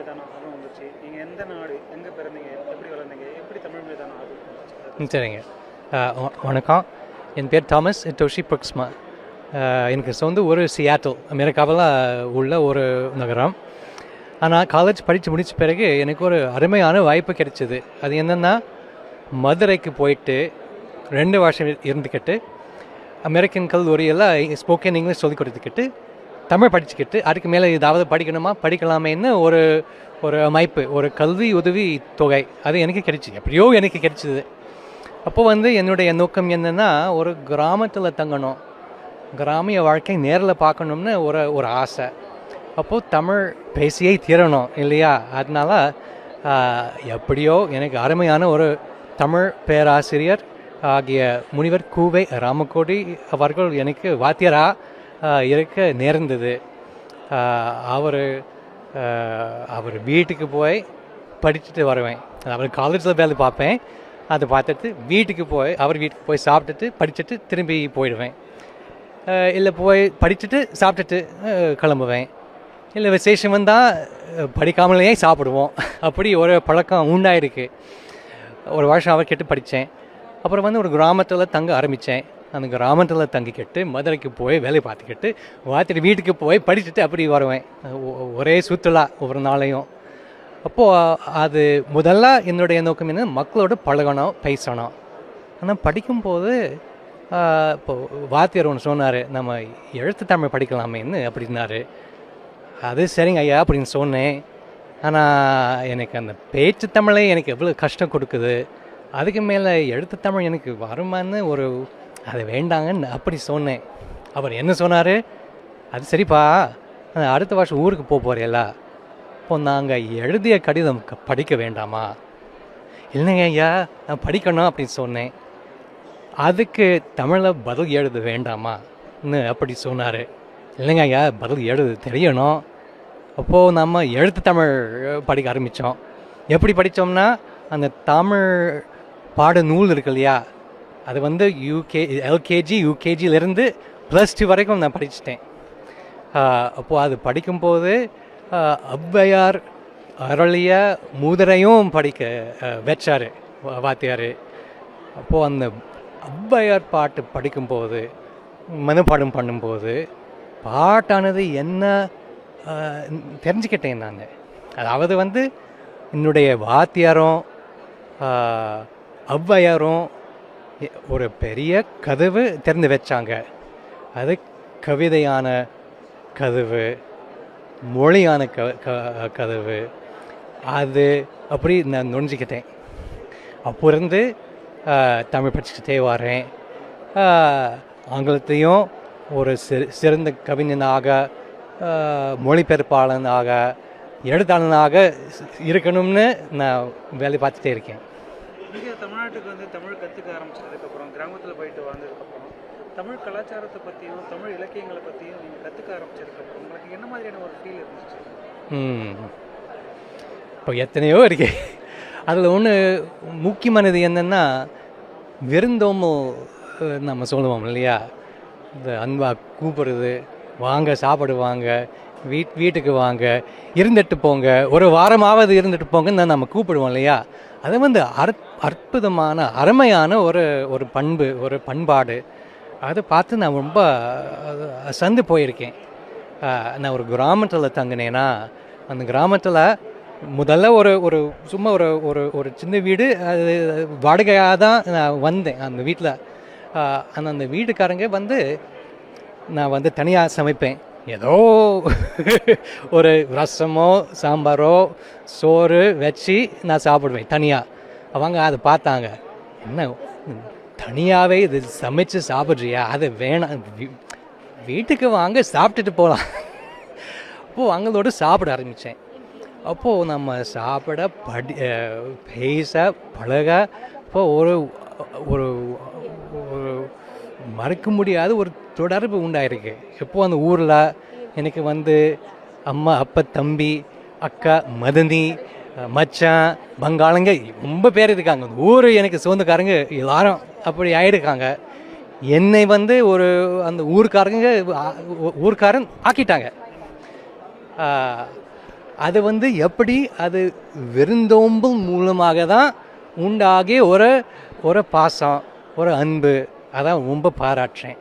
மீதான ஆர்வம் வந்துச்சு? நீங்கள் எந்த நாடு, எங்கே பிறந்தீங்க, எப்படி வளர்ந்தீங்க, எப்படி தமிழ் மீதான ஆர்வம் வந்துச்சு? சரிங்க. வணக்கம். என் பேர் தாமஸ் டோஷி ப்ரக்ஸ்மா. எனக்கு சொந்த ஊர் சியாட்டில், அமெரிக்காவில் உள்ள ஒரு நகரம். ஆனால் காலேஜ் படித்து முடித்த பிறகு எனக்கு ஒரு அருமையான வாய்ப்பு கிடைச்சிது. அது என்னென்னா, மதுரைக்கு போயிட்டு 2 வருஷம் இருந்துக்கிட்டு அமெரிக்கன் கல்லூரியில் ஸ்போக்கன் இங்கிலீஷ் சொல்லிக் கொடுத்துக்கிட்டு தமிழ் படிச்சுக்கிட்டு அதுக்கு மேலே ஏதாவது படிக்கணுமா படிக்கலாமேன்னு ஒரு ஒரு அமைப்பு, ஒரு கல்வி உதவி தொகை அது எனக்கு கிடைச்சி, எப்படியோ எனக்கு கிடைச்சிது. அப்போது என்னுடைய நோக்கம் என்னென்னா, ஒரு கிராமத்தில் தங்கணும், கிராமிய வாழ்க்கை நேரில் பார்க்கணும்னு ஒரு ஒரு ஆசை. அப்போது தமிழ் பேசியே தீரணும் இல்லையா? அதனால் எப்படியோ எனக்கு அருமையான ஒரு தமிழ் பேராசிரியர் ஆகிய முனிவர் கூவை ராமகோடி அவர்கள் எனக்கு வாத்தியராக இருக்க நேர்ந்தது. அவர் வீட்டுக்கு போய் படிச்சுட்டு வருவேன். அவர் காலேஜில் வேலை பார்ப்பேன், அதை பார்த்துட்டு அவர் வீட்டுக்கு போய் சாப்பிட்டுட்டு படிச்சுட்டு திரும்பி போயிடுவேன். இல்லை போய் படிச்சுட்டு சாப்பிட்டுட்டு கிளம்புவேன். இல்லை விசேஷம் வந்தால் படிக்காமலேயே சாப்பிடுவோம். அப்படி ஒரு பழக்கம் உண்டாயிருக்கு. ஒரு வருஷம் அவர்கிட்ட படித்தேன். அப்புறம் ஒரு கிராமத்தில் தங்க ஆரம்பித்தேன். அந்த கிராமத்தில் தங்கிக்கிட்டு மதுரைக்கு போய் வேலை பார்த்துக்கிட்டு வாத்திட்டு வீட்டுக்கு போய் படிச்சுட்டு அப்படி வருவேன். ஒரே சுற்றுலா ஒவ்வொரு நாளையும். அப்போது அது முதல்ல என்னுடைய நோக்கம் என்ன, மக்களோட பழகணும், பேசணும். ஆனால் படிக்கும்போது இப்போது வாத்தியார் ஒன்று சொன்னார், நம்ம எழுத்து தமிழ் படிக்கலாமேன்னு அப்படின்னாரு. அது சரிங்க ஐயா அப்படின்னு சொன்னேன். ஆனால் எனக்கு அந்த பேச்சு தமிழே எனக்கு எவ்வளோ கஷ்டம் கொடுக்குது, அதுக்கு மேலே எழுத்து தமிழ் எனக்கு வருமானு அது வேண்டாங்கன்னு அப்படி சொன்னேன். அவர் என்ன சொன்னார், அது சரிப்பா, அடுத்த வருஷம் ஊருக்கு போகிறீங்களா, இப்போ நாங்கள் எழுதிய கடிதம் படிக்க வேண்டாமா? இல்லைங்க ஐயா, நான் படிக்கணும் அப்படின்னு சொன்னேன். அதுக்கு தமிழில் பதில் எழுத வேண்டாமான்னு அப்படி சொன்னார். இல்லைங்க ஐயா, பதில் எழுத தெரியணும். அப்போது நம்ம எழுத்து தமிழ் படிக்க ஆரம்பித்தோம். எப்படி படித்தோம்னா, அந்த தமிழ் பாட நூல் இருக்கு இல்லையா, அது எல்கேஜி யூகேஜிலேருந்து +2 வரைக்கும் நான் படிச்சுட்டேன். அப்போது அது படிக்கும்போது ஔவையார் அருளிய மூதுரையும் படிக்க வச்சார் வாத்தியார். அப்போது அந்த ஔவையார் பாட்டு படிக்கும்போது, மனப்பாடம் பண்ணும்போது, பாட்டானது என்ன தெரிஞ்சுக்கிட்டேன் நான். அதாவது என்னுடைய வாத்தியாரும் ஔவையாரும் ஒரு பெரிய கதவு திறந்து வச்சாங்க. அது கவிதையான கதவு, மொழியான கதவு. அது அப்படி நான் நுழைஞ்சிக்கிட்டேன். அப்போ இருந்து தமிழ் படிச்சுக்கிட்டே வரேன். ஆங்கிலத்தையும் ஒரு சிறந்த கவிஞனாக, மொழிபெயர்ப்பாளனாக, எழுத்தாளனாக இருக்கணும்னு நான் வேலை பார்த்துட்டே இருக்கேன். இங்கே தமிழ்நாட்டுக்கு தமிழ் கற்றுக்க ஆரம்பிச்சதுக்கப்புறம், கிராமத்தில் போயிட்டு வந்ததுக்கப்புறம், தமிழ் கலாச்சாரத்தை பற்றியும் தமிழ் இலக்கியங்களை பற்றியும் நீங்கள் கற்றுக்க ஆரம்பிச்சதுக்கப்புறம் உங்களுக்கு என்ன மாதிரியான ஒரு ஃபீல் இருந்துச்சு? இப்போ எத்தனையோ இருக்கு. அதில் ஒன்று முக்கியமானது என்னென்னா, விருந்தோம்பல் நம்ம சொல்லுவோம் இல்லையா, இந்த அன்பாக கூப்பிடுறது, வாங்க சாப்பிடுவாங்க, வீட்டுக்கு வாங்க, இருந்துட்டு போங்க, ஒரு வாரமாவது இருந்துட்டு போங்கன்னு நம்ம கூப்பிடுவோம் இல்லையா. அது அற்புதமான அருமையான ஒரு பண்பு, ஒரு பண்பாடு. அதை பார்த்து நான் ரொம்ப சந்து போயிருக்கேன். நான் ஒரு கிராமத்தில் தங்கினேன்னா, அந்த கிராமத்தில் முதல்ல ஒரு சும்மா ஒரு சின்ன வீடு, அது வாடகையாக தான் நான் வந்தேன். அந்த வீட்டில் அந்த வீட்டுக்காரங்க நான் தனியாக சமைப்பேன். ஏதோ ஒரு ரசமோ சாம்பாரோ சோறு வச்சு நான் சாப்பிடுவேன் தனியாக. அவங்க அதை பார்த்தாங்க, என்ன தனியாகவே இது சமைச்சு சாப்பிட்றியா, அது வேணாம், வீட்டுக்கு வாங்க சாப்பிட்டுட்டு போகலாம். அப்போது அவங்களோட சாப்பிட ஆரம்பித்தேன். அப்போது நம்ம சாப்பிட பேச பழக இப்போது ஒரு ஒரு மறக்க முடியாத ஒரு தொடர்பு உண்டாயிருக்கு. எப்போது அந்த ஊரில் எனக்கு அம்மா, அப்பா, தம்பி, அக்கா, மதனி, மச்சான், பங்காளங்க ரொம்ப பேர் இருக்காங்க. அந்த ஊர் எனக்கு சொந்தக்காரங்க எல்லாரும் அப்படி ஆகிடுக்காங்க. என்னை அந்த ஊருக்காரன் ஆக்கிட்டாங்க. அது வந்து எப்படி அது விருந்தோம்பல் மூலமாக தான் உண்டாகி ஒரு ஒரு பாசம் ஒரு அன்பு அதான் ரொம்ப பாராட்டுறேன்.